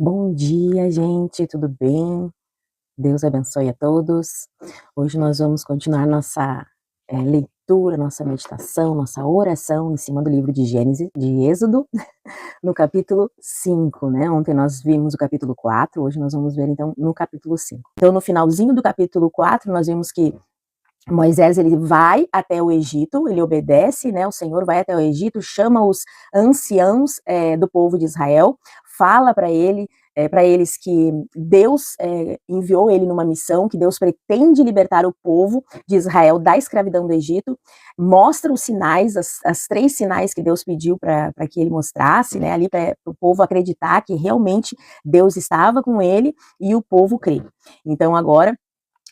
Bom dia, gente, tudo bem? Deus abençoe a todos. Hoje nós vamos continuar nossa leitura, nossa meditação, nossa oração em cima do livro de Gênesis, de Êxodo, no capítulo 5, né? Ontem nós vimos o capítulo 4, hoje nós vamos ver então no capítulo 5. Então no finalzinho do capítulo 4 nós vimos que Moisés, ele vai até o Egito, ele obedece, né, o Senhor vai até o Egito, chama os anciãos do povo de Israel, fala para eles que Deus enviou ele numa missão, que Deus pretende libertar o povo de Israel da escravidão do Egito, mostra os sinais, as 3 sinais que Deus pediu para que ele mostrasse, né, ali para o povo acreditar que realmente Deus estava com ele e o povo crê. Então agora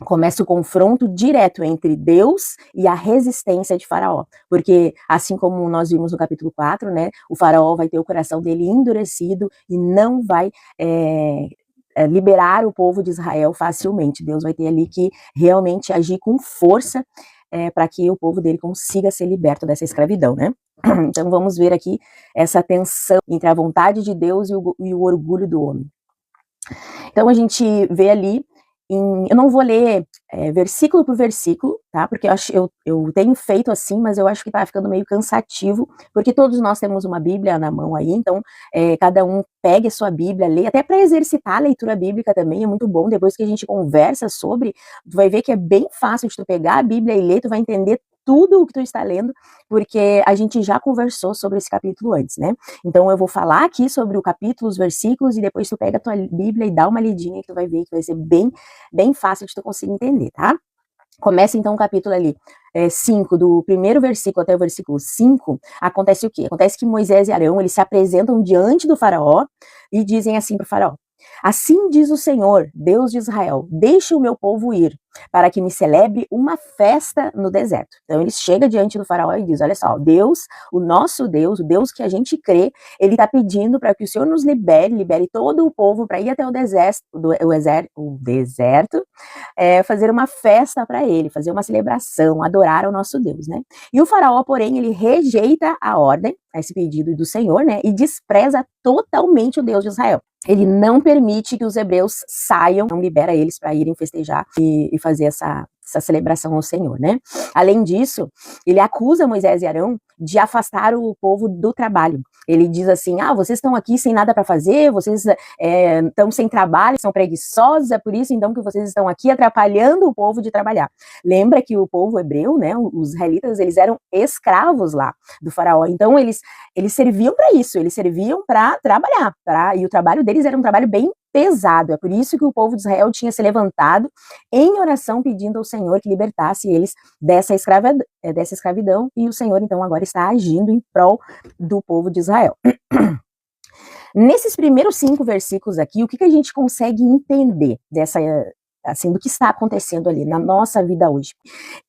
começa o confronto direto entre Deus e a resistência de Faraó, porque assim como nós vimos no capítulo 4, né, o Faraó vai ter o coração dele endurecido e não vai liberar o povo de Israel facilmente. Deus vai ter ali que realmente agir com força para que o povo dele consiga ser liberto dessa escravidão, né? Então vamos ver aqui essa tensão entre a vontade de Deus e o orgulho do homem. Então a gente vê ali, eu não vou ler versículo por versículo, tá? Porque eu tenho feito assim, mas eu acho que tá ficando meio cansativo, porque todos nós temos uma Bíblia na mão aí, então cada um pegue a sua Bíblia, leia, até para exercitar a leitura bíblica também, é muito bom. Depois que a gente conversa sobre, tu vai ver que é bem fácil de tu pegar a Bíblia e ler, tu vai entender tudo o que tu está lendo, porque a gente já conversou sobre esse capítulo antes, né? Então eu vou falar aqui sobre o capítulo, os versículos, e depois tu pega a tua Bíblia e dá uma lidinha que tu vai ver que vai ser bem fácil de tu conseguir entender, tá? Começa então o capítulo ali 5, do primeiro versículo até o versículo 5, acontece o quê? Acontece que Moisés e Arão, eles se apresentam diante do faraó e dizem assim para o faraó: assim diz o Senhor, Deus de Israel, deixe o meu povo ir, para que me celebre uma festa no deserto. Então ele chega diante do faraó e diz: olha só, Deus, o nosso Deus, o Deus que a gente crê, ele está pedindo para que o Senhor nos libere todo o povo para ir até o deserto, fazer uma festa para ele, fazer uma celebração, adorar ao nosso Deus, né? E o faraó, porém, ele rejeita a ordem, esse pedido do Senhor, né? E despreza totalmente o Deus de Israel. Ele não permite que os hebreus saiam, não libera eles para irem festejar e fazer essa celebração ao Senhor, né? Além disso, ele acusa Moisés e Arão de afastar o povo do trabalho. Ele diz assim: vocês estão aqui sem nada para fazer, vocês estão sem trabalho, são preguiçosos, é por isso então que vocês estão aqui atrapalhando o povo de trabalhar. Lembra que o povo hebreu, né, os israelitas, eles eram escravos lá do faraó, então eles serviam para isso, eles serviam para trabalhar, e o trabalho deles era um trabalho bem pesado. É por isso que o povo de Israel tinha se levantado em oração pedindo ao Senhor que libertasse eles dessa escravidão, e o Senhor então agora está agindo em prol do povo de Israel. Nesses primeiros 5 versículos aqui, o que a gente consegue entender do que está acontecendo ali na nossa vida hoje?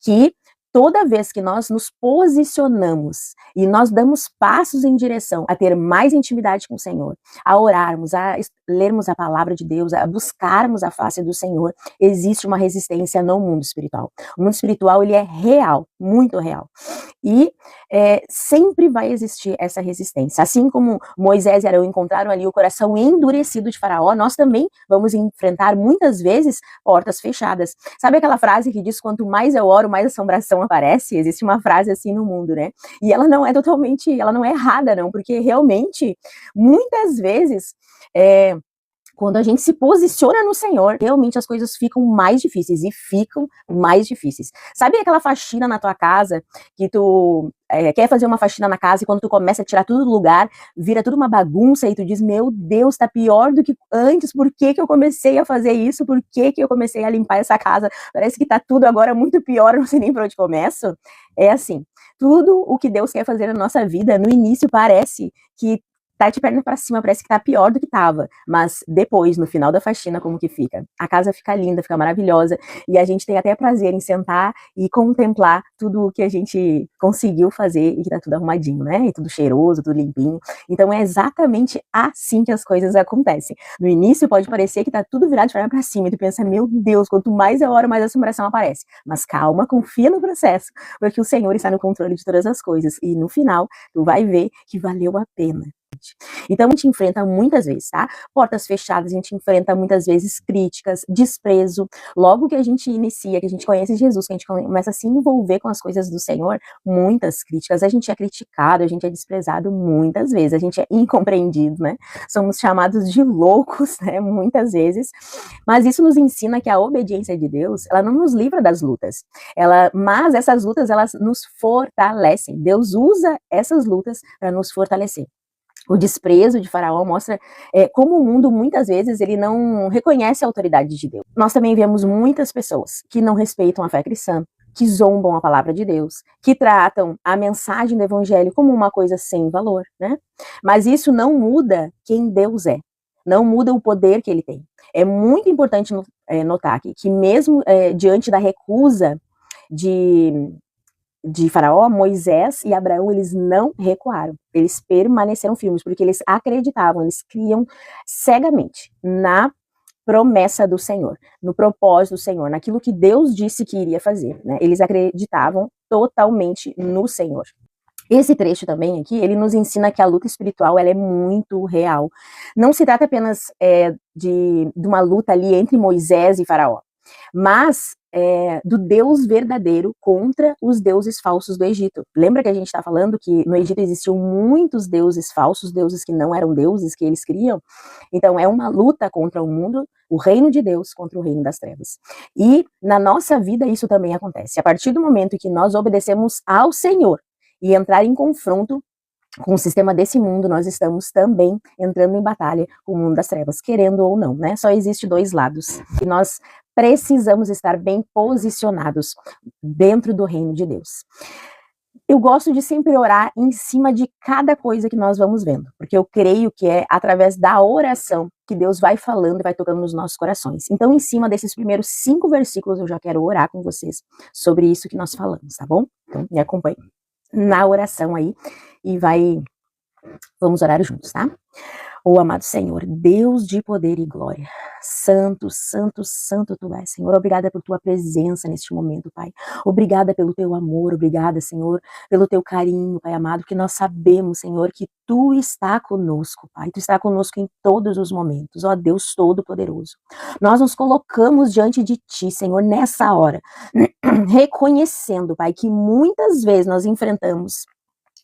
Que toda vez que nós nos posicionamos e nós damos passos em direção a ter mais intimidade com o Senhor, a orarmos, a lermos a palavra de Deus, a buscarmos a face do Senhor, existe uma resistência no mundo espiritual. O mundo espiritual, ele é real, muito real. E sempre vai existir essa resistência. Assim como Moisés e Arão encontraram ali o coração endurecido de Faraó, nós também vamos enfrentar muitas vezes portas fechadas. Sabe aquela frase que diz: quanto mais eu oro, mais assombração aparece? Existe uma frase assim no mundo, né? E ela não é errada, não, porque realmente, muitas vezes, quando a gente se posiciona no Senhor, realmente as coisas ficam mais difíceis, e ficam mais difíceis. Sabe aquela faxina na tua casa, que tu quer fazer uma faxina na casa, e quando tu começa a tirar tudo do lugar, vira tudo uma bagunça, e tu diz: meu Deus, tá pior do que antes, por que eu comecei a fazer isso? Por que eu comecei a limpar essa casa? Parece que tá tudo agora muito pior, eu não sei nem por onde começo. É assim, tudo o que Deus quer fazer na nossa vida, no início parece que tá de perna pra cima, parece que tá pior do que tava, mas depois, no final da faxina, como que fica? A casa fica linda, fica maravilhosa, e a gente tem até prazer em sentar e contemplar tudo o que a gente conseguiu fazer e que tá tudo arrumadinho, né? E tudo cheiroso, tudo limpinho. Então é exatamente assim que as coisas acontecem. No início pode parecer que tá tudo virado de perna pra cima, e tu pensa: meu Deus, quanto mais eu oro, mais a assombração aparece. Mas calma, confia no processo, porque o Senhor está no controle de todas as coisas, e no final tu vai ver que valeu a pena. Então a gente enfrenta muitas vezes, tá? Portas fechadas, a gente enfrenta muitas vezes críticas, desprezo. Logo que a gente inicia, que a gente conhece Jesus, que a gente começa a se envolver com as coisas do Senhor, muitas críticas. A gente é criticado, a gente é desprezado muitas vezes, a gente é incompreendido, né? Somos chamados de loucos, né? Muitas vezes. Mas isso nos ensina que a obediência de Deus, ela não nos livra das lutas. Mas essas lutas, elas nos fortalecem. Deus usa essas lutas para nos fortalecer. O desprezo de Faraó mostra como o mundo, muitas vezes, ele não reconhece a autoridade de Deus. Nós também vemos muitas pessoas que não respeitam a fé cristã, que zombam a palavra de Deus, que tratam a mensagem do evangelho como uma coisa sem valor, né? Mas isso não muda quem Deus é, não muda o poder que ele tem. É muito importante notar aqui que mesmo diante da recusa de Faraó, Moisés e Abraão, eles não recuaram, eles permaneceram firmes, porque eles acreditavam, eles criam cegamente na promessa do Senhor, no propósito do Senhor, naquilo que Deus disse que iria fazer, né? Eles acreditavam totalmente no Senhor. Esse trecho também aqui, ele nos ensina que a luta espiritual, ela é muito real. Não se trata apenas de uma luta ali entre Moisés e Faraó, mas do Deus verdadeiro contra os deuses falsos do Egito. Lembra que a gente está falando que no Egito existiam muitos deuses falsos, deuses que não eram deuses, que eles criam? Então é uma luta contra o mundo, o reino de Deus contra o reino das trevas. E na nossa vida isso também acontece. A partir do momento que nós obedecemos ao Senhor e entrar em confronto com o sistema desse mundo, nós estamos também entrando em batalha com o mundo das trevas, querendo ou não, né? Só existe dois lados. E nós precisamos estar bem posicionados dentro do reino de Deus. Eu gosto de sempre orar em cima de cada coisa que nós vamos vendo, porque eu creio que é através da oração que Deus vai falando e vai tocando nos nossos corações. Então, em cima desses primeiros 5 versículos, eu já quero orar com vocês sobre isso que nós falamos, tá bom? Então, me acompanhe na oração aí e vamos orar juntos, tá? Ó amado Senhor, Deus de poder e glória, santo, santo, santo Tu és, Senhor. Obrigada por Tua presença neste momento, Pai. Obrigada pelo Teu amor, obrigada, Senhor, pelo Teu carinho, Pai amado, que nós sabemos, Senhor, que Tu está conosco, Pai. Tu está conosco em todos os momentos, ó Deus Todo-Poderoso. Nós nos colocamos diante de Ti, Senhor, nessa hora, reconhecendo, Pai, que muitas vezes nós enfrentamos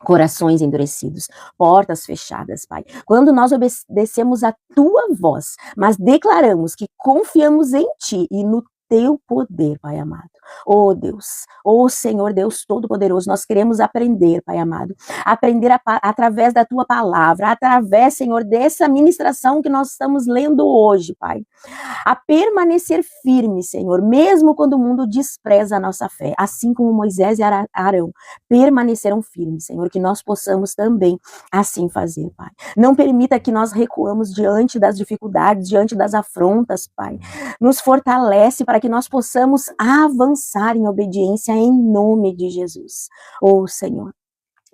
corações endurecidos, portas fechadas, Pai. Quando nós obedecemos a Tua voz, mas declaramos que confiamos em Ti e no Teu poder, Pai amado. Oh Deus, oh Senhor Deus Todo-Poderoso, nós queremos aprender, Pai amado, aprender através da Tua palavra, através, Senhor, dessa ministração que nós estamos lendo hoje, Pai, a permanecer firme, Senhor, mesmo quando o mundo despreza a nossa fé, assim como Moisés e Arão permaneceram firmes, Senhor, que nós possamos também assim fazer, Pai. Não permita que nós recuamos diante das dificuldades, diante das afrontas, Pai. Nos fortalece para que nós possamos avançar em obediência em nome de Jesus. Oh, Senhor,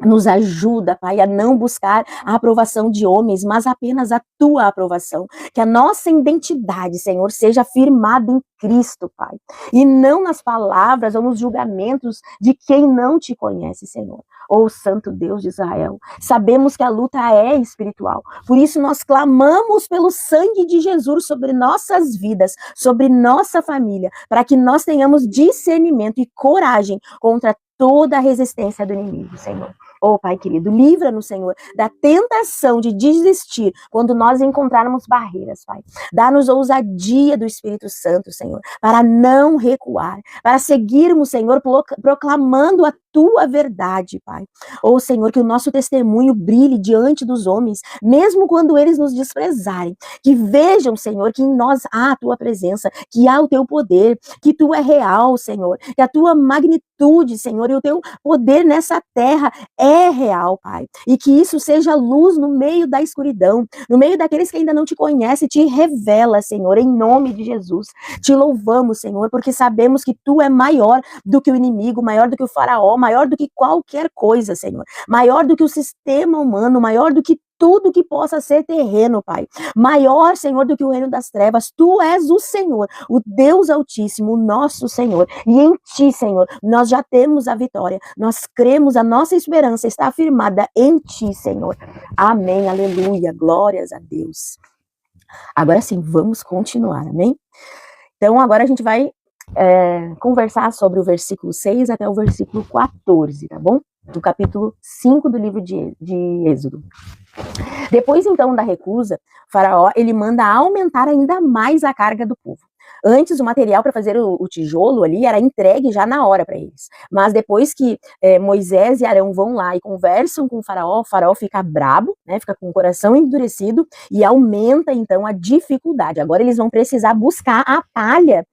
nos ajuda, Pai, a não buscar a aprovação de homens, mas apenas a Tua aprovação. Que a nossa identidade, Senhor, seja firmada em Cristo, Pai. E não nas palavras ou nos julgamentos de quem não Te conhece, Senhor. Ó Santo Deus de Israel, sabemos que a luta é espiritual. Por isso nós clamamos pelo sangue de Jesus sobre nossas vidas, sobre nossa família, para que nós tenhamos discernimento e coragem contra toda a resistência do inimigo, Senhor. Oh, Pai querido, livra-nos, Senhor, da tentação de desistir quando nós encontrarmos barreiras, Pai. Dá-nos ousadia do Espírito Santo, Senhor, para não recuar, para seguirmos, Senhor, proclamando a Tua verdade, Pai. Oh, Senhor, que o nosso testemunho brilhe diante dos homens, mesmo quando eles nos desprezarem. Que vejam, Senhor, que em nós há a Tua presença, que há o Teu poder, que Tu é real, Senhor, que a Tua magnitude, Senhor, e o Teu poder nessa terra é real, Pai. E que isso seja luz no meio da escuridão, no meio daqueles que ainda não Te conhecem, Te revela, Senhor, em nome de Jesus. Te louvamos, Senhor, porque sabemos que Tu é maior do que o inimigo, maior do que o Faraó, maior do que qualquer coisa, Senhor, maior do que o sistema humano, maior do que tudo que possa ser terreno, Pai. Maior, Senhor, do que o reino das trevas. Tu és o Senhor, o Deus Altíssimo, o nosso Senhor. E em Ti, Senhor, nós já temos a vitória. Nós cremos, a nossa esperança está afirmada em Ti, Senhor. Amém, aleluia, glórias a Deus. Agora sim, vamos continuar, amém? Então, agora a gente vai conversar sobre o versículo 6 até o versículo 14, tá bom? Do capítulo 5 do livro de Êxodo. Depois, então, da recusa, Faraó, ele manda aumentar ainda mais a carga do povo. Antes, o material para fazer o tijolo ali era entregue já na hora para eles. Mas depois que Moisés e Arão vão lá e conversam com o Faraó fica brabo, né, fica com o coração endurecido e aumenta, então, a dificuldade. Agora eles vão precisar buscar a palha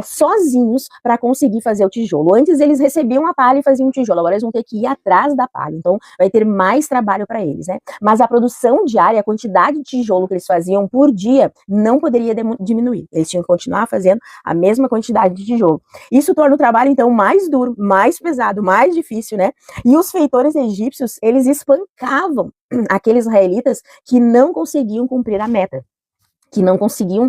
sozinhos para conseguir fazer o tijolo. Antes eles recebiam a palha e faziam o tijolo, agora eles vão ter que ir atrás da palha, então vai ter mais trabalho para eles, né? Mas a produção diária, a quantidade de tijolo que eles faziam por dia não poderia diminuir, eles tinham que continuar fazendo a mesma quantidade de tijolo. Isso torna o trabalho então mais duro, mais pesado, mais difícil, né? E os feitores egípcios, eles espancavam aqueles israelitas que não conseguiam cumprir a meta, que não conseguiam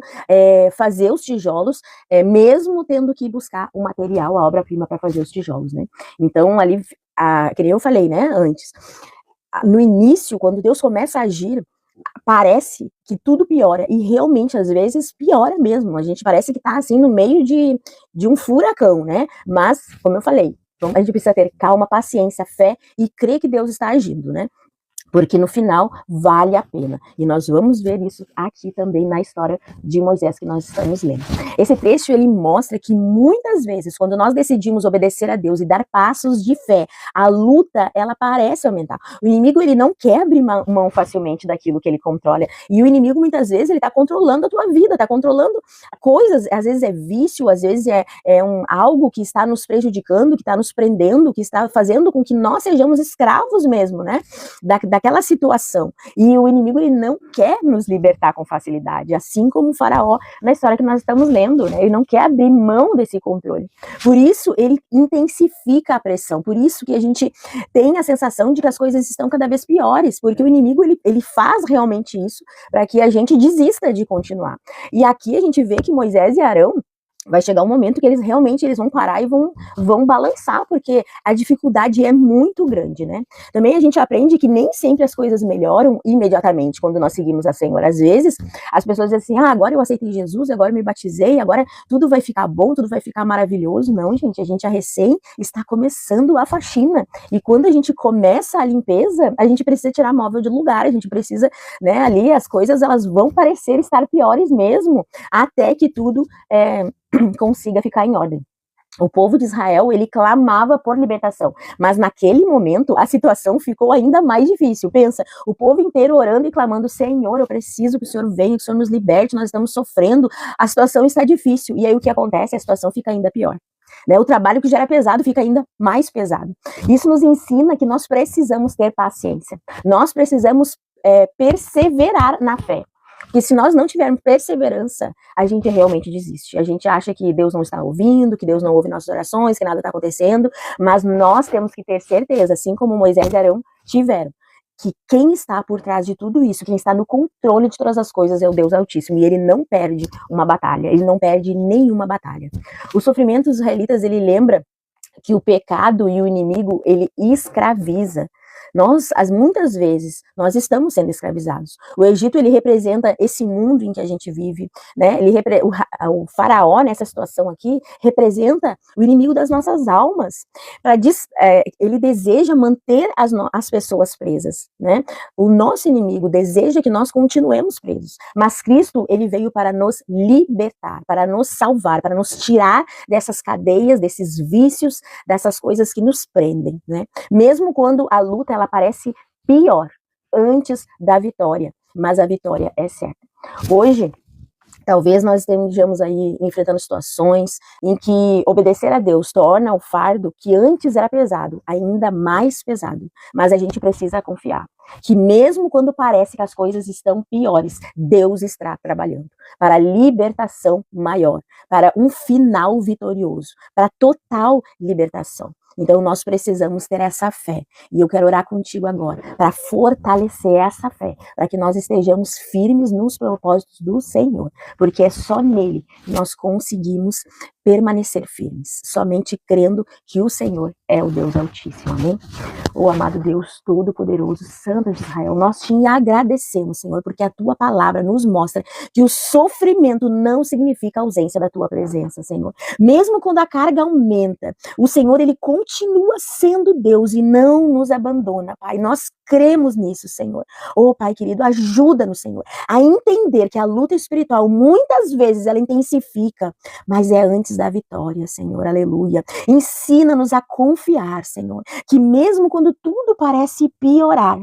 fazer os tijolos, mesmo tendo que buscar o material, a obra-prima para fazer os tijolos, né? Então, ali, que nem eu falei, né, antes, no início, quando Deus começa a agir, parece que tudo piora, e realmente, às vezes, piora mesmo, a gente parece que tá, assim, no meio de um furacão, né? Mas, como eu falei, então, a gente precisa ter calma, paciência, fé, e crer que Deus está agindo, né? Porque no final vale a pena. E nós vamos ver isso aqui também na história de Moisés que nós estamos lendo. Esse trecho, ele mostra que muitas vezes, quando nós decidimos obedecer a Deus e dar passos de fé, a luta, ela parece aumentar. O inimigo, ele não quer abrir mão facilmente daquilo que ele controla. E o inimigo, muitas vezes, ele está controlando a tua vida, está controlando coisas, às vezes é vício, às vezes algo que está nos prejudicando, que está nos prendendo, que está fazendo com que nós sejamos escravos mesmo, né? Daquela situação. E o inimigo, ele não quer nos libertar com facilidade, assim como o Faraó na história que nós estamos lendo, né? Ele não quer abrir mão desse controle. Por isso, ele intensifica a pressão, por isso que a gente tem a sensação de que as coisas estão cada vez piores, porque o inimigo, ele faz realmente isso para que a gente desista de continuar. E aqui a gente vê que Moisés e Arão, vai chegar um momento que eles vão parar e vão balançar, porque a dificuldade é muito grande, né? Também a gente aprende que nem sempre as coisas melhoram imediatamente quando nós seguimos a Senhor. Às vezes, as pessoas dizem assim, agora eu aceitei Jesus, agora eu me batizei, agora tudo vai ficar bom, tudo vai ficar maravilhoso. Não, gente, a gente recém está começando a faxina. E quando a gente começa a limpeza, a gente precisa tirar móvel de lugar, a gente precisa, né, ali as coisas, elas vão parecer estar piores mesmo, até que tudo consiga ficar em ordem. O povo de Israel, ele clamava por libertação, mas naquele momento a situação ficou ainda mais difícil. Pensa, o povo inteiro orando e clamando, Senhor, eu preciso que o Senhor venha, que o Senhor nos liberte, nós estamos sofrendo, a situação está difícil. E aí o que acontece? A situação fica ainda pior. Né? O trabalho que já era pesado fica ainda mais pesado. Isso nos ensina que nós precisamos ter paciência, nós precisamos perseverar na fé. Porque se nós não tivermos perseverança, a gente realmente desiste. A gente acha que Deus não está ouvindo, que Deus não ouve nossas orações, que nada está acontecendo, mas nós temos que ter certeza, assim como Moisés e Arão tiveram, que quem está por trás de tudo isso, quem está no controle de todas as coisas é o Deus Altíssimo, e ele não perde uma batalha, ele não perde nenhuma batalha. O sofrimento dos israelitas, ele lembra que o pecado e o inimigo, ele escraviza. Muitas vezes, nós estamos sendo escravizados. O Egito, ele representa esse mundo em que a gente vive, né? O faraó, nessa situação aqui, representa o inimigo das nossas almas. Ele deseja manter as pessoas presas, né? O nosso inimigo deseja que nós continuemos presos. Mas Cristo, ele veio para nos libertar, para nos salvar, para nos tirar dessas cadeias, desses vícios, dessas coisas que nos prendem, né? Mesmo quando a luta, ela parece pior antes da vitória, mas a vitória é certa. Hoje, talvez nós estejamos aí enfrentando situações em que obedecer a Deus torna o fardo que antes era pesado, ainda mais pesado. Mas a gente precisa confiar que mesmo quando parece que as coisas estão piores, Deus está trabalhando para libertação maior, para um final vitorioso, para total libertação. Então nós precisamos ter essa fé. E eu quero orar contigo agora para fortalecer essa fé, para que nós estejamos firmes nos propósitos do Senhor, porque é só nele que nós conseguimos permanecer firmes, somente crendo que o Senhor é o Deus Altíssimo, amém? Oh, amado Deus Todo-Poderoso, Santo de Israel, nós te agradecemos, Senhor, porque a tua palavra nos mostra que o sofrimento não significa a ausência da tua presença, Senhor. Mesmo quando a carga aumenta, o Senhor, ele continua sendo Deus e não nos abandona, Pai. Nós cremos nisso, Senhor. Oh, Pai querido, ajuda-nos, Senhor, a entender que a luta espiritual, muitas vezes, ela intensifica, mas é antes da vitória, Senhor, aleluia. Ensina-nos a confiar, Senhor, que mesmo quando tudo parece piorar,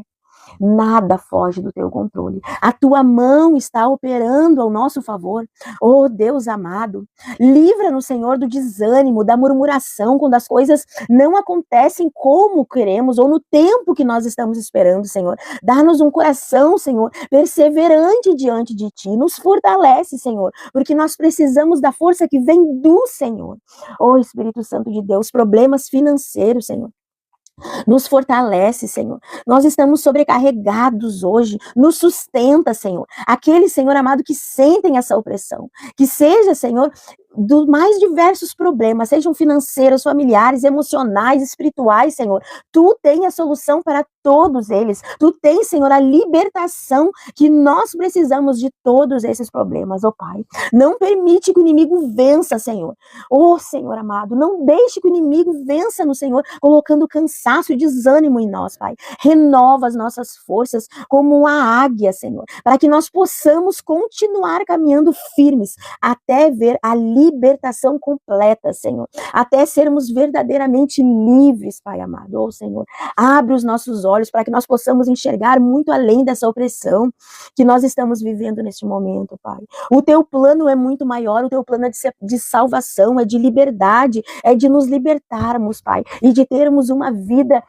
nada foge do teu controle. A tua mão está operando ao nosso favor. Oh, Deus amado, livra-nos, Senhor, do desânimo, da murmuração, quando as coisas não acontecem como queremos ou no tempo que nós estamos esperando, Senhor. Dá-nos um coração, Senhor, perseverante diante de ti. Nos fortalece, Senhor, porque nós precisamos da força que vem do Senhor. Oh, Espírito Santo de Deus, problemas financeiros, Senhor, nos fortalece, Senhor. Nós estamos sobrecarregados hoje. Nos sustenta, Senhor. Aqueles, Senhor amado, que sentem essa opressão. Que seja, Senhor, dos mais diversos problemas, sejam financeiros, familiares, emocionais, espirituais, Senhor. Tu tens a solução para todos eles. Tu tens, Senhor, a libertação que nós precisamos de todos esses problemas, ó Pai. Não permite que o inimigo vença, Senhor. Ó Senhor amado, não deixe que o inimigo vença no Senhor, colocando cansaço e desânimo em nós, Pai. Renova as nossas forças como uma águia, Senhor, para que nós possamos continuar caminhando firmes até ver a libertação completa, Senhor, até sermos verdadeiramente livres, Pai amado. Oh, Senhor, abre os nossos olhos para que nós possamos enxergar muito além dessa opressão que nós estamos vivendo neste momento, Pai. O teu plano é muito maior, o teu plano é de salvação, é de liberdade, é de nos libertarmos, Pai, e de termos uma vida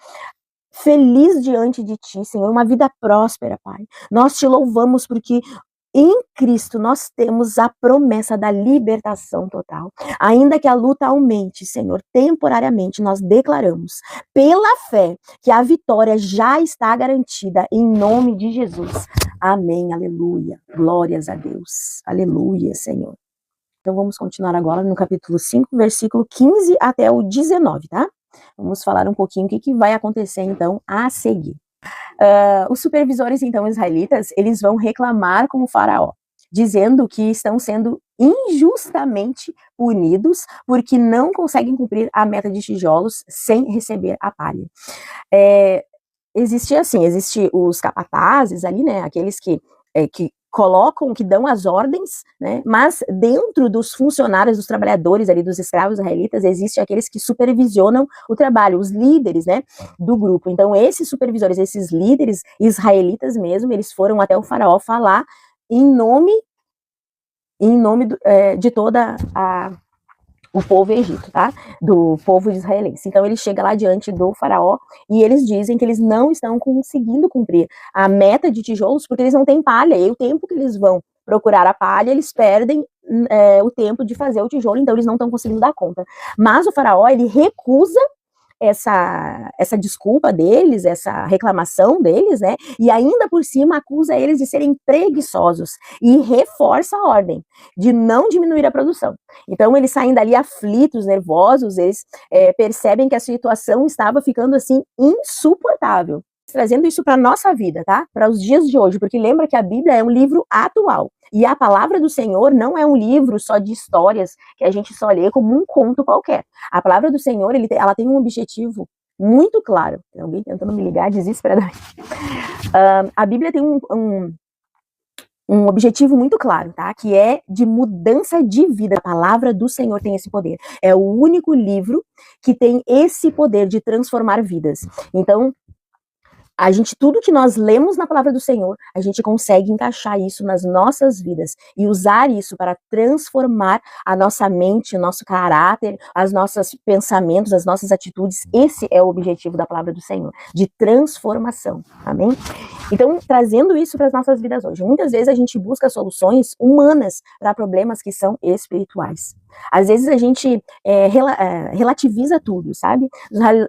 feliz diante de ti, Senhor, uma vida próspera, Pai. Nós te louvamos porque em Cristo nós temos a promessa da libertação total. Ainda que a luta aumente, Senhor, temporariamente, nós declaramos pela fé que a vitória já está garantida em nome de Jesus. Amém, aleluia. Glórias a Deus. Aleluia, Senhor. Então vamos continuar agora no capítulo 5, versículo 15 até o 19, tá? Vamos falar um pouquinho o que vai acontecer então a seguir. Os supervisores, então, israelitas, eles vão reclamar com o faraó, dizendo que estão sendo injustamente punidos porque não conseguem cumprir a meta de tijolos sem receber a palha. Existe os capatazes ali, né, aqueles que colocam, que dão as ordens, né, mas dentro dos funcionários, dos trabalhadores ali, dos escravos israelitas, existem aqueles que supervisionam o trabalho, os líderes, né, do grupo. Então esses supervisores, esses líderes israelitas mesmo, eles foram até o faraó falar em nome de toda o povo egito, tá? Do povo israelense. Então ele chega lá diante do faraó e eles dizem que eles não estão conseguindo cumprir a meta de tijolos porque eles não têm palha, e o tempo que eles vão procurar a palha, eles perdem o tempo de fazer o tijolo, então eles não estão conseguindo dar conta. Mas o faraó, ele recusa essa desculpa deles, essa reclamação deles, né, e ainda por cima acusa eles de serem preguiçosos e reforça a ordem de não diminuir a produção. Então eles saem dali aflitos, nervosos, eles percebem que a situação estava ficando assim insuportável. Trazendo isso para a nossa vida, tá? Para os dias de hoje, porque lembra que a Bíblia é um livro atual. E a palavra do Senhor não é um livro só de histórias que a gente só lê como um conto qualquer. A palavra do Senhor, ela tem um objetivo muito claro. Tem alguém tentando me ligar desesperadamente. A Bíblia tem um objetivo muito claro, tá? Que é de mudança de vida. A palavra do Senhor tem esse poder. É o único livro que tem esse poder de transformar vidas. Então, tudo que nós lemos na palavra do Senhor, a gente consegue encaixar isso nas nossas vidas e usar isso para transformar a nossa mente, o nosso caráter, os nossos pensamentos, as nossas atitudes. Esse é o objetivo da palavra do Senhor, de transformação, amém? Então, trazendo isso para as nossas vidas hoje, muitas vezes a gente busca soluções humanas para problemas que são espirituais. Às vezes a gente relativiza tudo, sabe?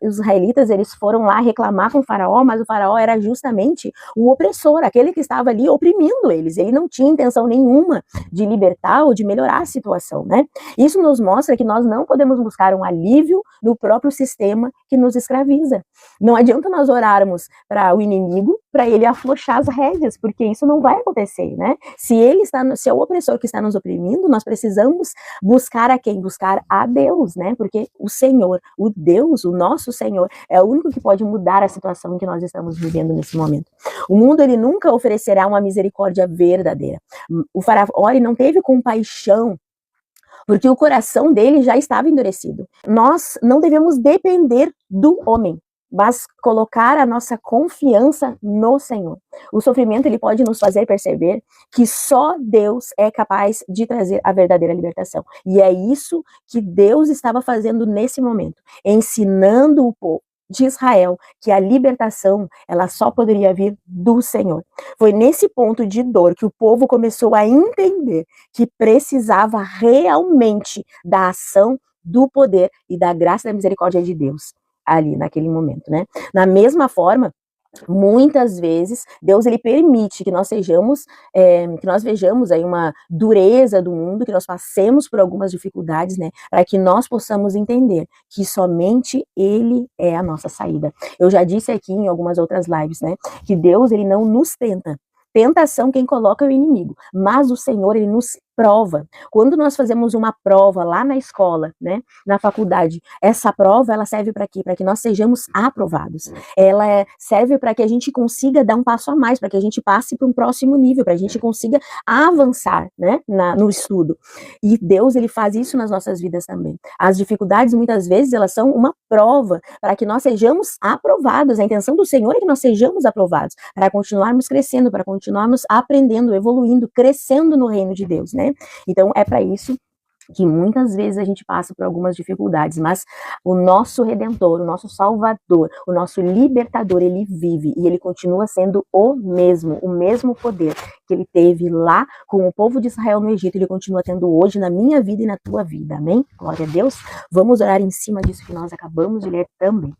Os israelitas, eles foram lá reclamar com o faraó, mas o faraó era justamente o opressor, aquele que estava ali oprimindo eles. Ele não tinha intenção nenhuma de libertar ou de melhorar a situação, né? Isso nos mostra que nós não podemos buscar um alívio no próprio sistema que nos escraviza. Não adianta nós orarmos para o inimigo, para ele afrouxar as rédeas, porque isso não vai acontecer, né? Se é o opressor que está nos oprimindo, nós precisamos buscar a quem? Buscar a Deus, né? Porque o Senhor, o Deus, o nosso Senhor, é o único que pode mudar a situação que nós estamos vivendo nesse momento. O mundo, ele nunca oferecerá uma misericórdia verdadeira. O faraó, ele não teve compaixão, porque o coração dele já estava endurecido. Nós não devemos depender do homem, mas colocar a nossa confiança no Senhor. O sofrimento, ele pode nos fazer perceber que só Deus é capaz de trazer a verdadeira libertação. E é isso que Deus estava fazendo nesse momento, ensinando o povo de Israel que a libertação, ela só poderia vir do Senhor. Foi nesse ponto de dor que o povo começou a entender que precisava realmente da ação, do poder e da graça e da misericórdia de Deus ali naquele momento, né? Da mesma forma, muitas vezes Deus, ele permite que nós vejamos aí uma dureza do mundo, que nós passemos por algumas dificuldades, né, para que nós possamos entender que somente Ele é a nossa saída. Eu já disse aqui em algumas outras lives, né, que Deus, ele não nos tenta. Tentação quem coloca é o inimigo, mas o Senhor, ele nos prova. Quando nós fazemos uma prova lá na escola, né, na faculdade, essa prova, ela serve para quê? Para que nós sejamos aprovados. Ela serve para que a gente consiga dar um passo a mais, para que a gente passe para um próximo nível, para a gente consiga avançar, né, no estudo. E Deus, ele faz isso nas nossas vidas também. As dificuldades, muitas vezes, elas são uma prova para que nós sejamos aprovados. A intenção do Senhor é que nós sejamos aprovados, para continuarmos crescendo, para continuarmos aprendendo, evoluindo, crescendo no reino de Deus, né? Então, é para isso que muitas vezes a gente passa por algumas dificuldades, mas o nosso Redentor, o nosso Salvador, o nosso Libertador, ele vive e ele continua sendo o mesmo poder que ele teve lá com o povo de Israel no Egito, ele continua tendo hoje na minha vida e na tua vida, amém? Glória a Deus. Vamos orar em cima disso que nós acabamos de ler também.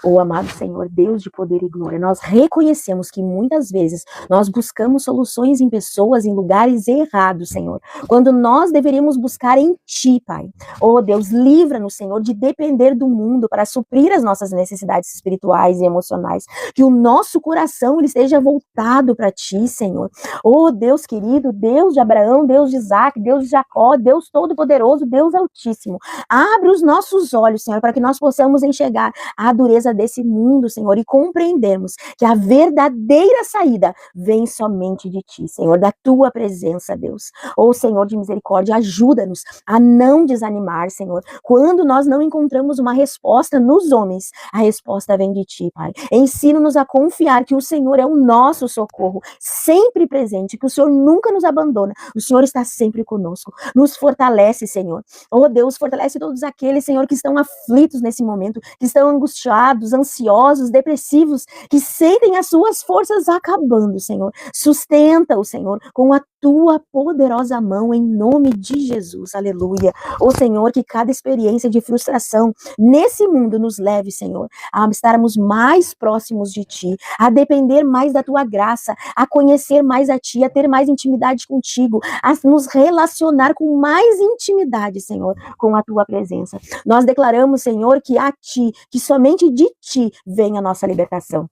Oh, amado Senhor, Deus de poder e glória, nós reconhecemos que muitas vezes nós buscamos soluções em pessoas, em lugares errados, Senhor, quando nós deveríamos buscar em Ti, Pai. Oh, Deus, livra-nos, Senhor, de depender do mundo para suprir as nossas necessidades espirituais e emocionais, que o nosso coração ele esteja voltado para Ti, Senhor. Oh, Deus querido, Deus de Abraão, Deus de Isaac, Deus de Jacó, Deus Todo-Poderoso, Deus Altíssimo, abre os nossos olhos, Senhor, para que nós possamos enxergar a dureza desse mundo, Senhor, e compreendermos que a verdadeira saída vem somente de Ti, Senhor, da Tua presença, Deus. Ô Senhor de misericórdia, ajuda-nos a não desanimar, Senhor. Quando nós não encontramos uma resposta nos homens, a resposta vem de Ti, Pai. Ensina-nos a confiar que o Senhor é o nosso socorro, sempre presente, que o Senhor nunca nos abandona, o Senhor está sempre conosco. Nos fortalece, Senhor. Oh Deus, fortalece todos aqueles, Senhor, que estão aflitos nesse momento, que estão angustiados, ansiosos, depressivos, que sentem as suas forças acabando, Senhor. Sustenta-o, Senhor, com a Tua poderosa mão, em nome de Jesus, aleluia. Ô Senhor, que cada experiência de frustração nesse mundo nos leve, Senhor, a estarmos mais próximos de Ti, a depender mais da Tua graça, a conhecer mais a Ti, a ter mais intimidade contigo, a nos relacionar com mais intimidade, Senhor, com a Tua presença. Nós declaramos, Senhor, que a Ti, que somente de Ti vem a nossa libertação.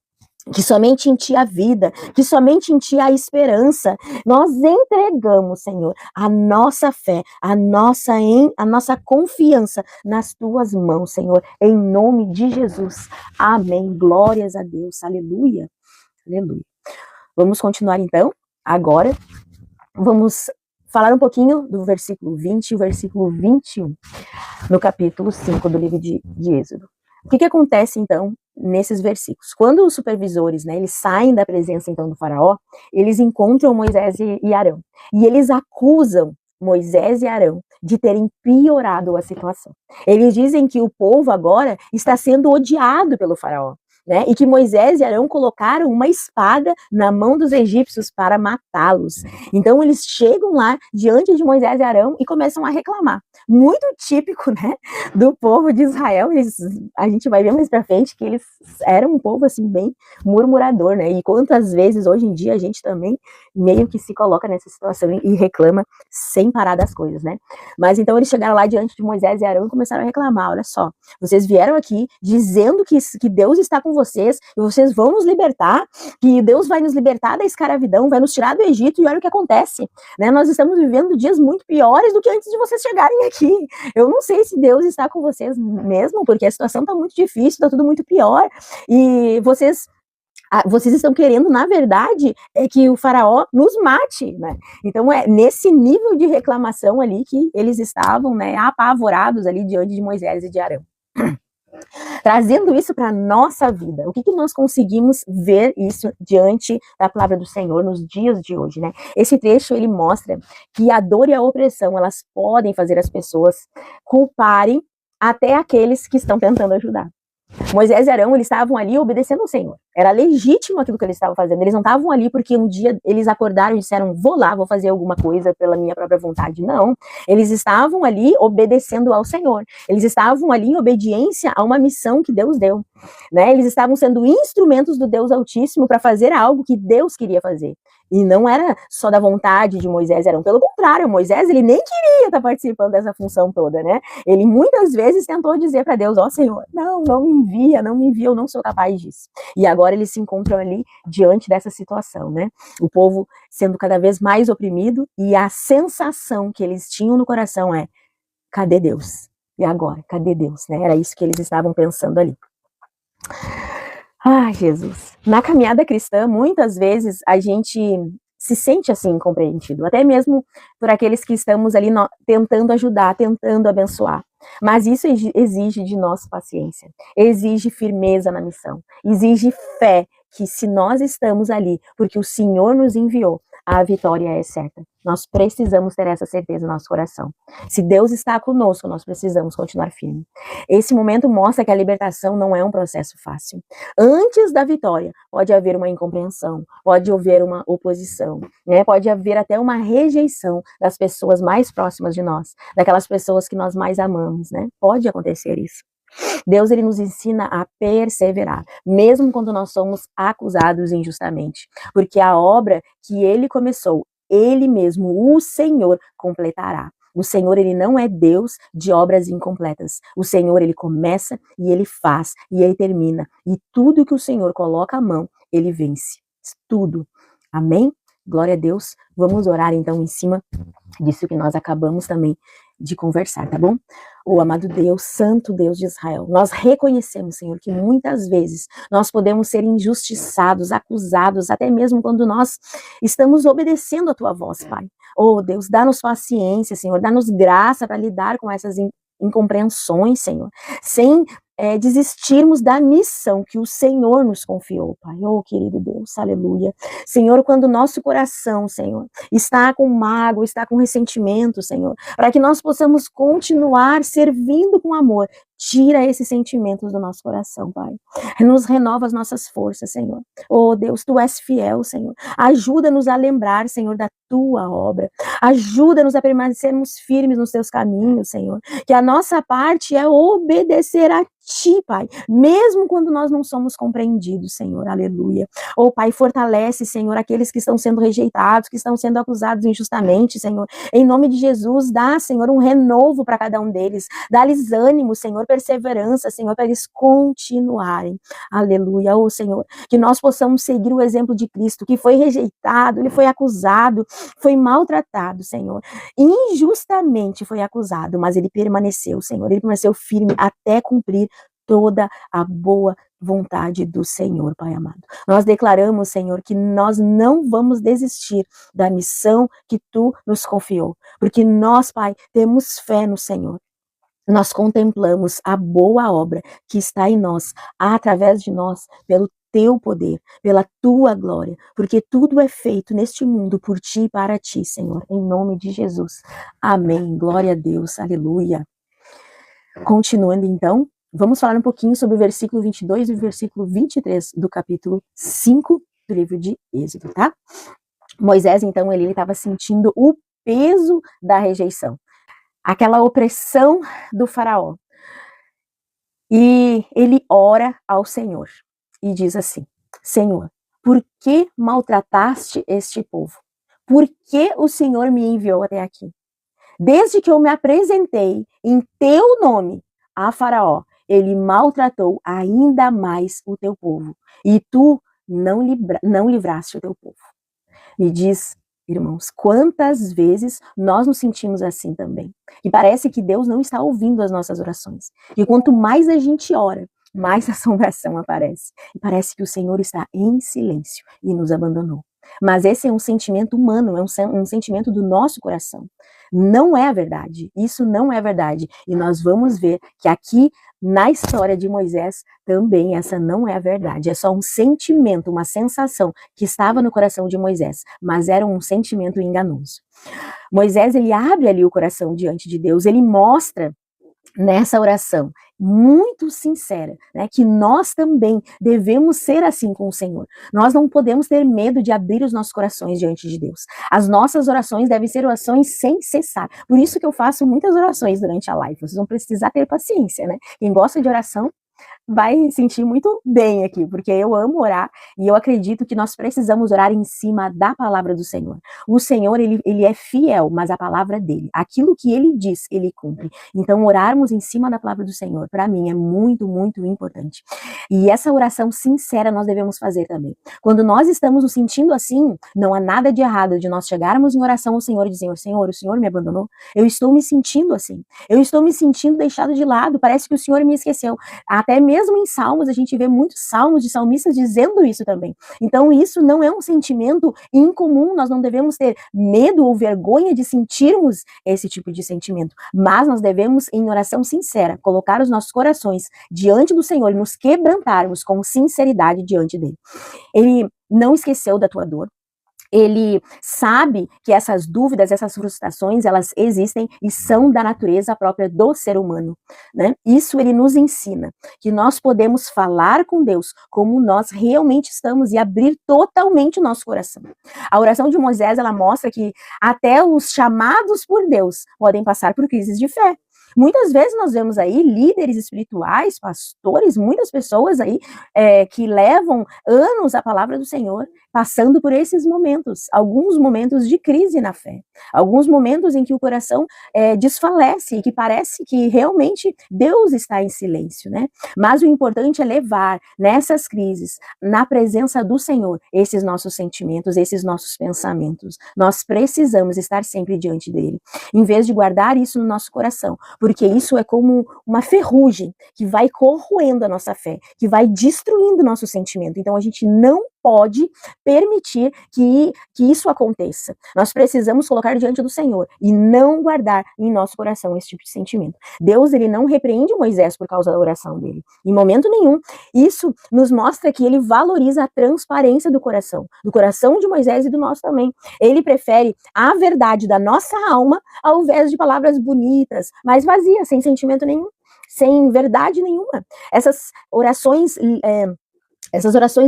Que somente em Ti a vida, que somente em Ti a esperança. Nós entregamos, Senhor, a nossa fé, a nossa confiança nas Tuas mãos, Senhor, em nome de Jesus. Amém. Glórias a Deus. Aleluia. Aleluia. Vamos continuar então. Agora, vamos falar um pouquinho do versículo 20 e o versículo 21, no capítulo 5 do livro de Êxodo. O que acontece, então, nesses versículos? Quando os supervisores, né, eles saem da presença, então, do faraó, eles encontram Moisés e Arão. E eles acusam Moisés e Arão de terem piorado a situação. Eles dizem que o povo agora está sendo odiado pelo faraó. né? E que Moisés e Arão colocaram uma espada na mão dos egípcios para matá-los. Então eles chegam lá diante de Moisés e Arão e começam a reclamar. Muito típico, né, do povo de Israel. A gente vai ver mais pra frente que eles eram um povo assim bem murmurador, né? E quantas vezes hoje em dia a gente também meio que se coloca nessa situação e reclama sem parar das coisas, né? Mas então eles chegaram lá diante de Moisés e Arão e começaram a reclamar. Olha só, vocês vieram aqui dizendo que Deus está com vocês e vocês vão nos libertar, que Deus vai nos libertar da escravidão, vai nos tirar do Egito, e olha o que acontece, né? Nós estamos vivendo dias muito piores do que antes de vocês chegarem aqui. Eu não sei se Deus está com vocês mesmo, porque a situação está muito difícil, está tudo muito pior, e vocês estão querendo, na verdade, que o faraó nos mate, né? Então é nesse nível de reclamação ali que eles estavam, né, apavorados ali diante de Moisés e de Arão. Trazendo isso para a nossa vida, o que nós conseguimos ver isso diante da palavra do Senhor nos dias de hoje, né? Esse trecho, ele mostra que a dor e a opressão, elas podem fazer as pessoas culparem até aqueles que estão tentando ajudar. Moisés e Arão, eles estavam ali obedecendo ao Senhor. Era legítimo aquilo que eles estavam fazendo. Eles não estavam ali porque um dia eles acordaram e disseram, vou lá, vou fazer alguma coisa pela minha própria vontade. Não. Eles estavam ali obedecendo ao Senhor. Eles estavam ali em obediência a uma missão que Deus deu, né? Eles estavam sendo instrumentos do Deus Altíssimo para fazer algo que Deus queria fazer. E não era só da vontade de Moisés e Arão. Pelo contrário, Moisés, ele nem queria estar participando dessa função toda, né? Ele muitas vezes tentou dizer para Deus, ó Senhor, não me envia, eu não sou capaz disso. E agora eles se encontram ali diante dessa situação, né? O povo sendo cada vez mais oprimido, e a sensação que eles tinham no coração é, cadê Deus? E agora, cadê Deus? Né? Era isso que eles estavam pensando ali. Ai, Jesus. Na caminhada cristã, muitas vezes a gente se sente assim incompreendido, até mesmo por aqueles que estamos ali tentando ajudar, tentando abençoar. Mas isso exige de nós paciência, exige firmeza na missão, exige fé que se nós estamos ali porque o Senhor nos enviou, a vitória é certa. Nós precisamos ter essa certeza no nosso coração. Se Deus está conosco, nós precisamos continuar firme. Esse momento mostra que a libertação não é um processo fácil. Antes da vitória, pode haver uma incompreensão, pode haver uma oposição, né? Pode haver até uma rejeição das pessoas mais próximas de nós, daquelas pessoas que nós mais amamos, né? Pode acontecer isso. Deus, ele nos ensina a perseverar, mesmo quando nós somos acusados injustamente, porque a obra que ele começou, ele mesmo, o Senhor, completará. O Senhor, ele não é Deus de obras incompletas. O Senhor, ele começa e ele faz e ele termina. E tudo que o Senhor coloca a mão, ele vence. Tudo. Amém? Glória a Deus. Vamos orar então em cima disso que nós acabamos também de conversar, tá bom? O amado Deus, Santo Deus de Israel, nós reconhecemos, Senhor, que muitas vezes nós podemos ser injustiçados, acusados, até mesmo quando nós estamos obedecendo a Tua voz, Pai. Oh, Deus, dá-nos paciência, Senhor, dá-nos graça para lidar com essas incompreensões, Senhor, sem desistirmos da missão que o Senhor nos confiou, Pai. Oh, querido Deus, aleluia. Senhor, quando o nosso coração, Senhor, está com mágoa, está com ressentimento, Senhor, para que nós possamos continuar servindo com amor, tira esses sentimentos do nosso coração, Pai. Nos renova as nossas forças, Senhor. Oh, Deus, Tu és fiel, Senhor. Ajuda-nos a lembrar, Senhor, da Tua obra. Ajuda-nos a permanecermos firmes nos Teus caminhos, Senhor. Que a nossa parte é obedecer a Ti, Pai, mesmo quando nós não somos compreendidos, Senhor, aleluia. Oh, Pai, fortalece, Senhor, aqueles que estão sendo rejeitados, que estão sendo acusados injustamente, Senhor. Em nome de Jesus, dá, Senhor, um renovo para cada um deles. Dá-lhes ânimo, Senhor, perseverança, Senhor, para eles continuarem. Aleluia, oh, Senhor, que nós possamos seguir o exemplo de Cristo, que foi rejeitado, ele foi acusado, foi maltratado, Senhor. Injustamente foi acusado, mas ele permaneceu, Senhor, ele permaneceu firme até cumprir toda a boa vontade do Senhor, Pai amado. Nós declaramos, Senhor, que nós não vamos desistir da missão que Tu nos confiou, porque nós, Pai, temos fé no Senhor. Nós contemplamos a boa obra que está em nós, através de nós, pelo Teu poder, pela Tua glória, porque tudo é feito neste mundo por Ti e para Ti, Senhor, em nome de Jesus. Amém. Glória a Deus. Aleluia. Continuando então, Vamos falar um pouquinho sobre o versículo 22 e o versículo 23 do capítulo 5 do livro de Êxodo, tá? Moisés, então, ele estava sentindo o peso da rejeição, aquela opressão do faraó. E ele ora ao Senhor e diz assim: Senhor, por que maltrataste este povo? Por que o Senhor me enviou até aqui? Desde que eu me apresentei em teu nome a Faraó, ele maltratou ainda mais o teu povo, e tu não livraste o teu povo. Me diz, irmãos, quantas vezes nós nos sentimos assim também? E parece que Deus não está ouvindo as nossas orações. E quanto mais a gente ora, mais assombração aparece. E parece que o Senhor está em silêncio e nos abandonou. Mas esse é um sentimento humano, é um sentimento do nosso coração. Não é a verdade, isso não é a verdade. E nós vamos ver que aqui na história de Moisés também essa não é a verdade. É só um sentimento, uma sensação que estava no coração de Moisés, mas era um sentimento enganoso. Moisés, ele abre ali o coração diante de Deus, ele mostra nessa oração muito sincera, né, que nós também devemos ser assim com o Senhor. Nós não podemos ter medo de abrir os nossos corações diante de Deus. As nossas orações devem ser orações sem cessar. Por isso que eu faço muitas orações durante a live. Vocês vão precisar ter paciência, né? Quem gosta de oração vai sentir muito bem aqui, porque eu amo orar e eu acredito que nós precisamos orar em cima da palavra do Senhor. O Senhor, ele é fiel, mas a palavra dele, aquilo que ele diz, ele cumpre. Então, orarmos em cima da palavra do Senhor, para mim, é muito, muito importante. E essa oração sincera nós devemos fazer também. Quando nós estamos nos sentindo assim, não há nada de errado de nós chegarmos em oração ao Senhor e dizer: Senhor, o Senhor me abandonou? Eu estou me sentindo assim. Eu estou me sentindo deixado de lado, parece que o Senhor me esqueceu. Até mesmo em Salmos, a gente vê muitos salmos de salmistas dizendo isso também. Então, isso não é um sentimento incomum, nós não devemos ter medo ou vergonha de sentirmos esse tipo de sentimento, mas nós devemos, em oração sincera, colocar os nossos corações diante do Senhor e nos quebrantarmos com sinceridade diante dele. Ele não esqueceu da tua dor. Ele sabe que essas dúvidas, essas frustrações, elas existem e são da natureza própria do ser humano, né? Isso ele nos ensina, que nós podemos falar com Deus como nós realmente estamos e abrir totalmente o nosso coração. A oração de Moisés, ela mostra que até os chamados por Deus podem passar por crises de fé. Muitas vezes nós vemos aí líderes espirituais, pastores, muitas pessoas aí que levam anos a palavra do Senhor, passando por esses momentos, alguns momentos de crise na fé, alguns momentos em que o coração desfalece e que parece que realmente Deus está em silêncio, né? Mas o importante é levar nessas crises, na presença do Senhor, esses nossos sentimentos, esses nossos pensamentos. Nós precisamos estar sempre diante dele, em vez de guardar isso no nosso coração, porque isso é como uma ferrugem que vai corroendo a nossa fé, que vai destruindo o nosso sentimento. Então a gente não pode permitir que isso aconteça. Nós precisamos colocar diante do Senhor e não guardar em nosso coração esse tipo de sentimento. Deus, ele não repreende Moisés por causa da oração dele, em momento nenhum. Isso nos mostra que ele valoriza a transparência do coração de Moisés e do nosso também. Ele prefere a verdade da nossa alma ao invés de palavras bonitas, mas vazias, sem sentimento nenhum, sem verdade nenhuma. Essas orações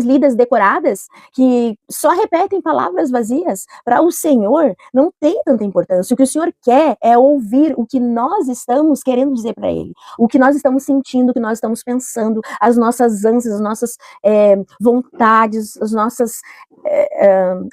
lidas, decoradas, que só repetem palavras vazias, para o Senhor não tem tanta importância. O que o Senhor quer é ouvir o que nós estamos querendo dizer para Ele, o que nós estamos sentindo, o que nós estamos pensando, as nossas ânsias, as nossas vontades, as nossas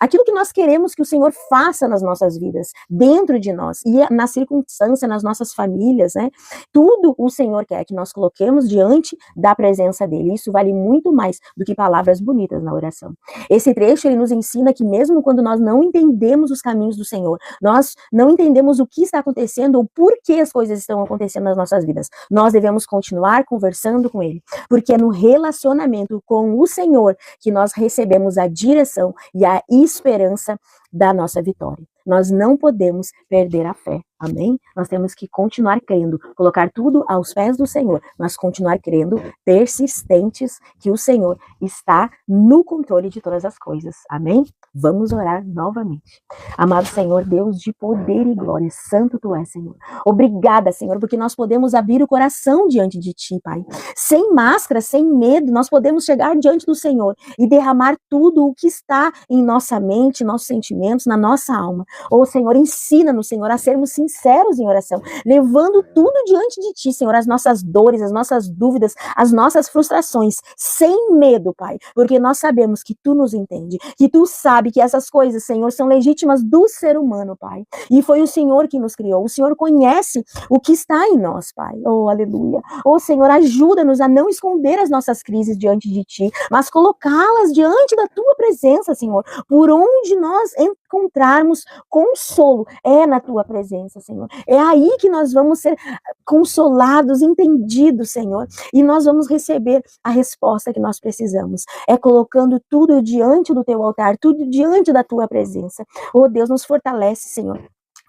aquilo que nós queremos que o Senhor faça nas nossas vidas, dentro de nós, e na circunstância, nas nossas famílias, né? Tudo o Senhor quer que nós coloquemos diante da presença dEle. Isso vale muito mais do que palavras bonitas na oração. Esse trecho, ele nos ensina que mesmo quando nós não entendemos os caminhos do Senhor, nós não entendemos o que está acontecendo ou por que as coisas estão acontecendo nas nossas vidas, nós devemos continuar conversando com Ele, porque é no relacionamento com o Senhor que nós recebemos a direção e a esperança da nossa vitória. Nós não podemos perder a fé. Amém? Nós temos que continuar crendo, colocar tudo aos pés do Senhor, mas continuar crendo, persistentes, que o Senhor está no controle de todas as coisas. Amém? Vamos orar novamente. Amado Senhor, Deus de poder e glória, santo Tu és, Senhor. Obrigada, Senhor, porque nós podemos abrir o coração diante de Ti, Pai. Sem máscara, sem medo, nós podemos chegar diante do Senhor e derramar tudo o que está em nossa mente, nossos sentimentos, na nossa alma. Ô, Senhor, ensina-nos, Senhor, a sermos sinceros em oração, levando tudo diante de Ti, Senhor, as nossas dores, as nossas dúvidas, as nossas frustrações, sem medo, Pai, porque nós sabemos que Tu nos entende, que Tu sabe que essas coisas, Senhor, são legítimas do ser humano, Pai, e foi o Senhor que nos criou, o Senhor conhece o que está em nós, Pai, oh, aleluia, oh, Senhor, ajuda-nos a não esconder as nossas crises diante de Ti, mas colocá-las diante da Tua presença, Senhor, por onde nós encontrarmos consolo, é na Tua presença, Senhor. É aí que nós vamos ser consolados, entendidos, Senhor, e nós vamos receber a resposta que nós precisamos. É colocando tudo diante do Teu altar, tudo diante da Tua presença. Oh, Deus, nos fortalece, Senhor.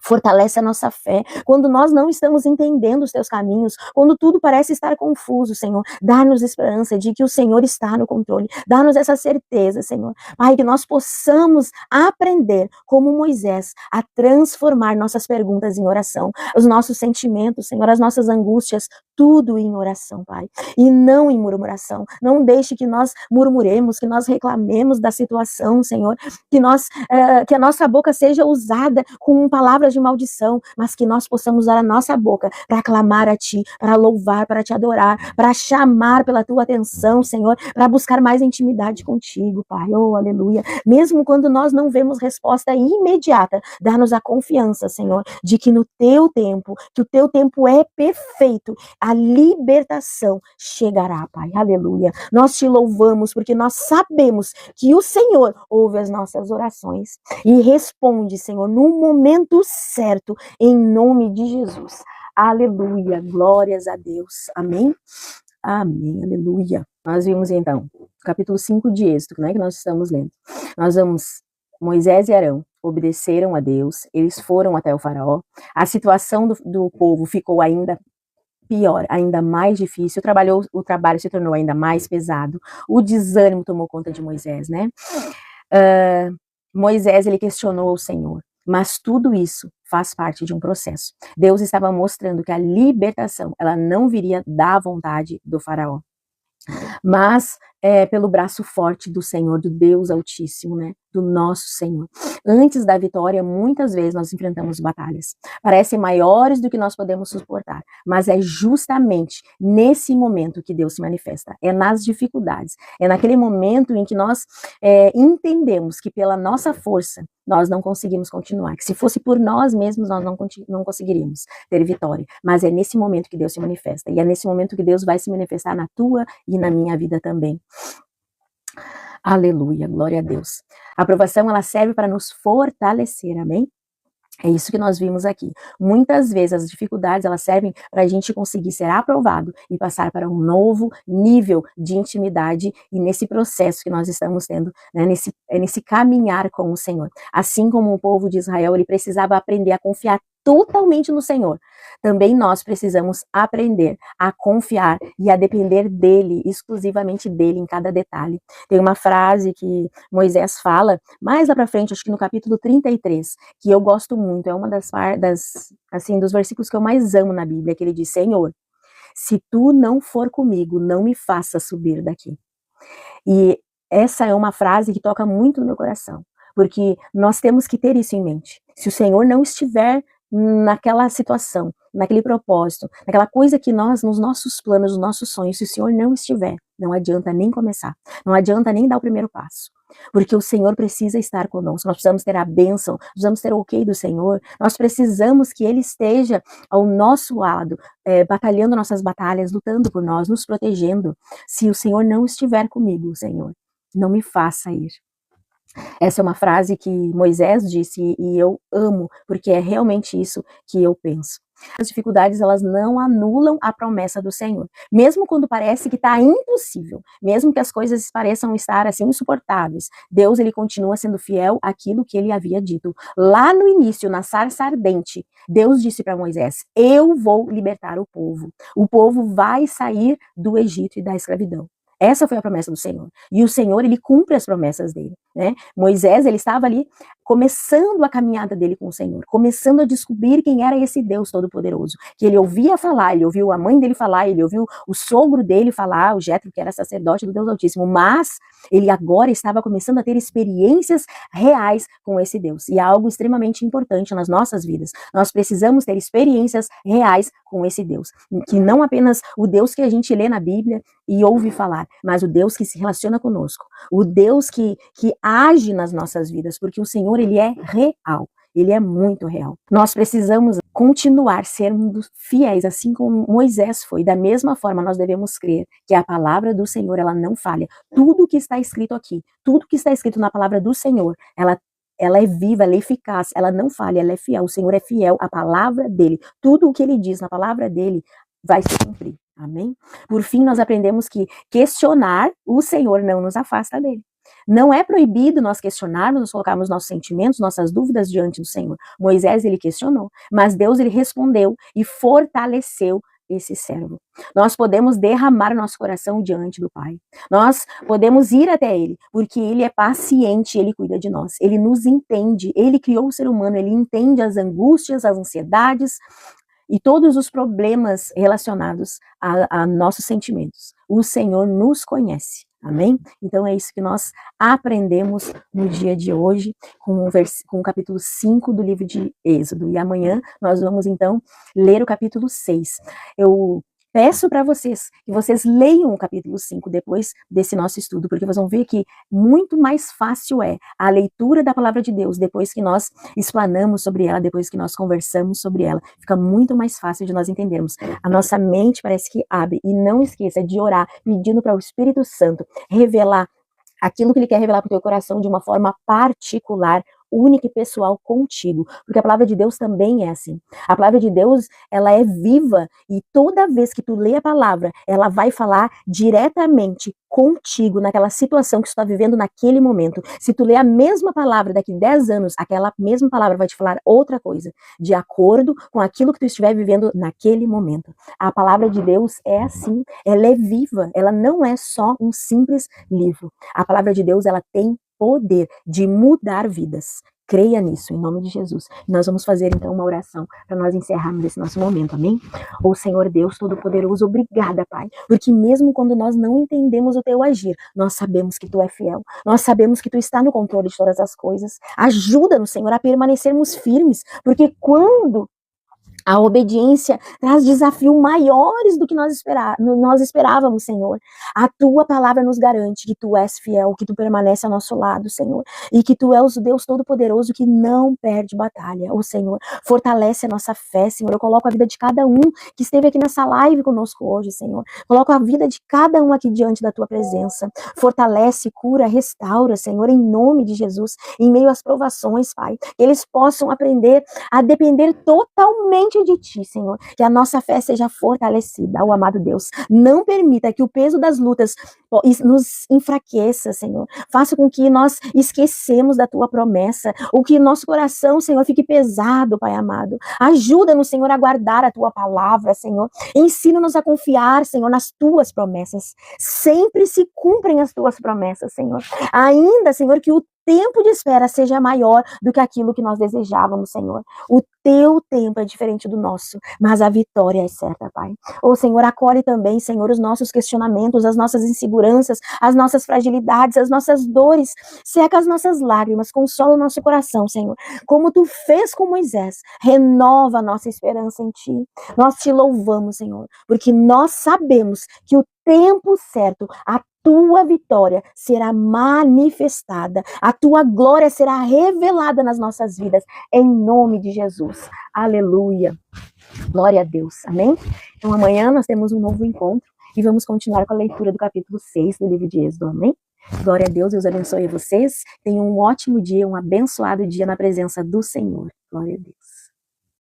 Fortalece a nossa fé, quando nós não estamos entendendo os Teus caminhos, quando tudo parece estar confuso, Senhor, dá-nos esperança de que o Senhor está no controle, dá-nos essa certeza, Senhor, Pai, que nós possamos aprender, como Moisés, a transformar nossas perguntas em oração, os nossos sentimentos, Senhor, as nossas angústias, tudo em oração, Pai, e não em murmuração. Não deixe que nós murmuremos, que nós reclamemos da situação, Senhor, que a nossa boca seja usada com palavras de maldição, mas que nós possamos usar a nossa boca para clamar a Ti, para louvar, para Te adorar, para chamar pela Tua atenção, Senhor, para buscar mais intimidade contigo, Pai, oh, aleluia, mesmo quando nós não vemos resposta imediata, dá-nos a confiança, Senhor, de que no Teu tempo, que o Teu tempo é perfeito, a libertação chegará, Pai, aleluia, nós Te louvamos porque nós sabemos que o Senhor ouve as nossas orações e responde, Senhor, no momento certo, em nome de Jesus. Aleluia, glórias a Deus. Amém? Amém, aleluia. Nós vimos então, capítulo 5 de Êxodo, né, que nós estamos lendo. Nós vamos, Moisés e Arão obedeceram a Deus, eles foram até o faraó, a situação do povo ficou ainda pior, ainda mais difícil, o trabalho se tornou ainda mais pesado, o desânimo tomou conta de Moisés, né? Moisés, ele questionou o Senhor, mas tudo isso faz parte de um processo. Deus estava mostrando que a libertação, ela não viria da vontade do faraó, mas pelo braço forte do Senhor, do Deus Altíssimo, né? Do nosso Senhor. Antes da vitória, muitas vezes nós enfrentamos batalhas. Parecem maiores do que nós podemos suportar, mas é justamente nesse momento que Deus se manifesta. É nas dificuldades. É naquele momento em que nós entendemos que pela nossa força nós não conseguimos continuar. Que se fosse por nós mesmos, nós não conseguiríamos ter vitória. Mas é nesse momento que Deus se manifesta. E é nesse momento que Deus vai se manifestar na tua e na minha vida também. Aleluia, glória a Deus. A aprovação, ela serve para nos fortalecer, amém? É isso que nós vimos aqui. Muitas vezes as dificuldades, elas servem para a gente conseguir ser aprovado e passar para um novo nível de intimidade e nesse processo que nós estamos tendo, né, nesse caminhar com o Senhor. Assim como o povo de Israel, ele precisava aprender a confiar totalmente no Senhor. Também nós precisamos aprender a confiar e a depender dele, exclusivamente dele, em cada detalhe. Tem uma frase que Moisés fala, mais lá pra frente, acho que no capítulo 33, que eu gosto muito, é uma dos versículos que eu mais amo na Bíblia, que ele diz: Senhor, se tu não for comigo, não me faça subir daqui. E essa é uma frase que toca muito no meu coração, porque nós temos que ter isso em mente. Se o Senhor não estiver naquela situação, naquele propósito, naquela coisa que nós, nos nossos planos, nos nossos sonhos, se o Senhor não estiver, não adianta nem começar, não adianta nem dar o primeiro passo, porque o Senhor precisa estar conosco, nós precisamos ter a bênção, precisamos ter o ok do Senhor, nós precisamos que Ele esteja ao nosso lado, batalhando nossas batalhas, lutando por nós, nos protegendo. Se o Senhor não estiver comigo, Senhor, não me faça ir. Essa é uma frase que Moisés disse e eu amo, porque é realmente isso que eu penso. As dificuldades, elas não anulam a promessa do Senhor. Mesmo quando parece que está impossível, mesmo que as coisas pareçam estar assim insuportáveis, Deus, ele continua sendo fiel àquilo que ele havia dito. Lá no início, na sarça ardente, Deus disse para Moisés: eu vou libertar o povo. O povo vai sair do Egito e da escravidão. Essa foi a promessa do Senhor. E o Senhor, ele cumpre as promessas dele, né? Moisés, ele estava ali começando a caminhada dele com o Senhor, começando a descobrir quem era esse Deus Todo-Poderoso, que ele ouvia falar, ele ouviu a mãe dele falar, ele ouviu o sogro dele falar, o Jetro, que era sacerdote do Deus Altíssimo, mas ele agora estava começando a ter experiências reais com esse Deus. E é algo extremamente importante nas nossas vidas. Nós precisamos ter experiências reais com esse Deus, que não apenas o Deus que a gente lê na Bíblia e ouve falar, mas o Deus que se relaciona conosco, o Deus que age nas nossas vidas, porque o Senhor, ele é real, ele é muito real. Nós precisamos continuar sendo fiéis, assim como Moisés foi. Da mesma forma, nós devemos crer que a palavra do Senhor, ela não falha. Tudo que está escrito aqui, tudo que está escrito na palavra do Senhor, ela é viva, ela é eficaz, ela não falha, ela é fiel. O Senhor é fiel à palavra dele. Tudo o que ele diz na palavra dele vai se cumprir. Amém? Por fim, nós aprendemos que questionar o Senhor não nos afasta dele. Não é proibido nós questionarmos, nós colocarmos nossos sentimentos, nossas dúvidas diante do Senhor. Moisés, ele questionou, mas Deus, ele respondeu e fortaleceu esse servo. Nós podemos derramar nosso coração diante do Pai. Nós podemos ir até Ele, porque Ele é paciente, Ele cuida de nós. Ele nos entende, Ele criou o ser humano, Ele entende as angústias, as ansiedades e todos os problemas relacionados a nossos sentimentos. O Senhor nos conhece. Amém? Então é isso que nós aprendemos no dia de hoje com o capítulo 5 do livro de Êxodo. E amanhã nós vamos então ler o capítulo 6. Eu peço para vocês que vocês leiam o capítulo 5 depois desse nosso estudo, porque vocês vão ver que muito mais fácil é a leitura da palavra de Deus depois que nós explanamos sobre ela, depois que nós conversamos sobre ela. Fica muito mais fácil de nós entendermos. A nossa mente parece que abre. E não esqueça de orar, pedindo para o Espírito Santo revelar aquilo que ele quer revelar para o teu coração de uma forma particular, única e pessoal contigo, porque a palavra de Deus também é assim. A palavra de Deus, ela é viva e toda vez que tu lê a palavra, ela vai falar diretamente contigo naquela situação que tu está vivendo naquele momento. Se tu lê a mesma palavra daqui 10 anos, aquela mesma palavra vai te falar outra coisa, de acordo com aquilo que tu estiver vivendo naquele momento. A palavra de Deus é assim, ela é viva, ela não é só um simples livro. A palavra de Deus, ela tem poder de mudar vidas. Creia nisso, em nome de Jesus. Nós vamos fazer então uma oração para nós encerrarmos esse nosso momento, amém? Ô Senhor Deus Todo-Poderoso, obrigada, Pai, porque mesmo quando nós não entendemos o teu agir, nós sabemos que tu é fiel, nós sabemos que tu está no controle de todas as coisas. Ajuda-nos, Senhor, a permanecermos firmes, porque quando a obediência traz desafios maiores do que nós esperávamos, Senhor. A tua palavra nos garante que tu és fiel, que tu permanece ao nosso lado, Senhor. E que tu és o Deus Todo-Poderoso que não perde batalha. Ô Senhor, fortalece a nossa fé, Senhor. Eu coloco a vida de cada um que esteve aqui nessa live conosco hoje, Senhor. Coloco a vida de cada um aqui diante da tua presença. Fortalece, cura, restaura, Senhor, em nome de Jesus. Em meio às provações, Pai. Que eles possam aprender a depender totalmente de ti, Senhor, que a nossa fé seja fortalecida, ó amado Deus. Não permita que o peso das lutas nos enfraqueça, Senhor. Faça com que nós esquecemos da tua promessa, ou que nosso coração, Senhor, fique pesado, Pai amado. Ajuda-nos, Senhor, a guardar a tua palavra, Senhor. Ensina-nos a confiar, Senhor, nas tuas promessas. Sempre se cumprem as tuas promessas, Senhor. Ainda, Senhor, que o tempo de espera seja maior do que aquilo que nós desejávamos, Senhor. O teu tempo é diferente do nosso, mas a vitória é certa, Pai. Ô Senhor, acolhe também, Senhor, os nossos questionamentos, as nossas inseguranças, as nossas fragilidades, as nossas dores. Seca as nossas lágrimas, consola o nosso coração, Senhor. Como tu fez com Moisés, renova a nossa esperança em ti. Nós te louvamos, Senhor, porque nós sabemos que o tempo certo, a tua vitória será manifestada, a tua glória será revelada nas nossas vidas, em nome de Jesus. Aleluia. Glória a Deus. Amém? Então amanhã nós temos um novo encontro e vamos continuar com a leitura do capítulo 6 do livro de Êxodo. Amém? Glória a Deus, Deus abençoe vocês. Tenham um ótimo dia, um abençoado dia na presença do Senhor. Glória a Deus.